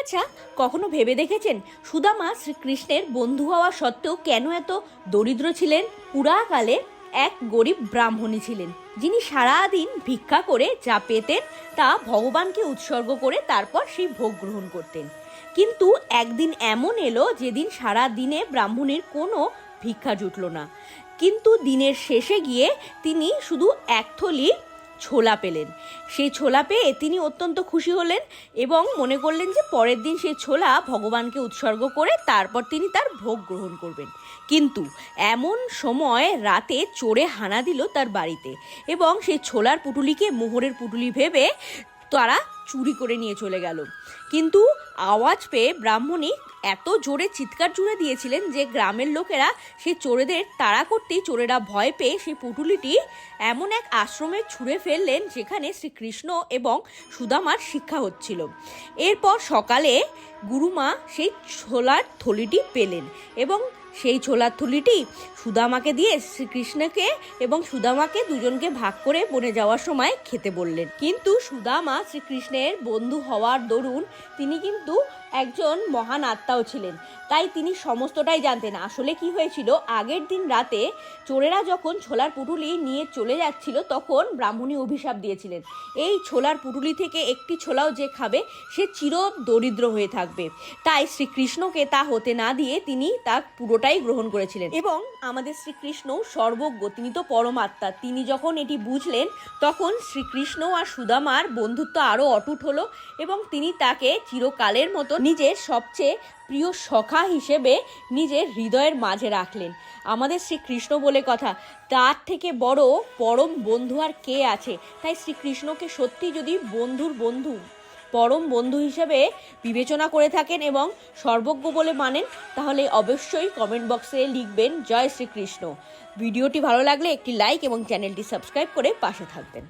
আচ্ছা, কখনো ভেবে দেখেছেন সুদামা শ্রীকৃষ্ণের বন্ধু হওয়া সত্ত্বেও কেন এত দরিদ্র ছিলেন? পুরাকালে এক গরিব ব্রাহ্মণী ছিলেন, যিনি সারাদিন ভিক্ষা করে যা পেতেন তা ভগবানকে উৎসর্গ করে তারপর সেই ভোগ গ্রহণ করতেন। কিন্তু একদিন এমন এলো যেদিন সারা দিনে ব্রাহ্মণীর কোনো ভিক্ষা জুটল না। কিন্তু দিনের শেষে গিয়ে তিনি শুধু এক থলি ছোলা পেলেন। সেই ছোলা পেয়ে তিনি অত্যন্ত খুশি হলেন এবং মনে করলেন যে পরের দিন সেই ছোলা ভগবানকে উৎসর্গ করে তারপর তিনি তার ভোগ গ্রহণ করবেন। কিন্তু এমন সময় রাতে চোরে হানা দিল তার বাড়িতে এবং সেই ছোলার পুটুলিকে মোহরের পুটুলি ভেবে তারা চুরি করে নিয়ে চলে গেল। কিন্তু আওয়াজ পেয়ে ব্রাহ্মণী এত জোরে চিৎকার জুড়ে দিয়েছিলেন যে গ্রামের লোকেরা সেই চোরেদের তাড়া করতেই চোরেরা ভয় পেয়ে সেই পুটুলিটি এমন এক আশ্রমে ছুঁড়ে ফেললেন যেখানে শ্রীকৃষ্ণ এবং সুদামার শিক্ষা হচ্ছিল। এরপর সকালে গুরুমা সেই ছোলার থলিটি পেলেন এবং সেই ছোলার থলিটি সুদামাকে দিয়ে শ্রীকৃষ্ণকে এবং সুদামাকে দুজনকে ভাগ করে বনে যাওয়ার সময় খেতে বললেন। কিন্তু সুদামা শ্রীকৃষ্ণের বন্ধু হওয়ার দরুন তিনি কিন্তু একজন মহান আত্মাও ছিলেন, তাই তিনি সমস্তটাই জানতেন। আসলে কি হয়েছিল, আগের দিন রাতে চোরেরা যখন ছোলার পুটুলি নিয়ে চলে যাচ্ছিল তখন ব্রাহ্মণী অভিশাপ দিয়েছিলেন, এই ছোলার পুটুলি থেকে একটি ছোলাও যে খাবে সে চির দরিদ্র হয়ে থাকবে। তাই শ্রীকৃষ্ণকে তা হতে না দিয়ে তিনি তা পুরোটাই গ্রহণ করেছিলেন। এবং আমাদের শ্রীকৃষ্ণ সর্বজ্ঞ, তিনি তো পরমাত্মা, তিনি যখন এটি বুঝলেন তখন শ্রীকৃষ্ণ আর সুদামার বন্ধুত্ব আরও অটুট হলো এবং তিনি তাকে চিরকালের মতো নিজের সবচেয়ে প্রিয় সখা হিসেবে নিজের হৃদয়ের মাঝে রাখলেন। আমাদের শ্রীকৃষ্ণ বলে কথা, তার থেকে বড় পরম বন্ধু আর কে আছে? তাই শ্রীকৃষ্ণকে সত্যি যদি বন্ধুর বন্ধু, পরম বন্ধু হিসেবে বিবেচনা করে থাকেন এবং সর্বজ্ঞ বলে মানেন, তাহলে অবশ্যই কমেন্ট বক্সে লিখবেন জয় শ্রীকৃষ্ণ। ভিডিওটি ভালো লাগলে একটি লাইক এবং চ্যানেলটি সাবস্ক্রাইব করে পাশে থাকবেন।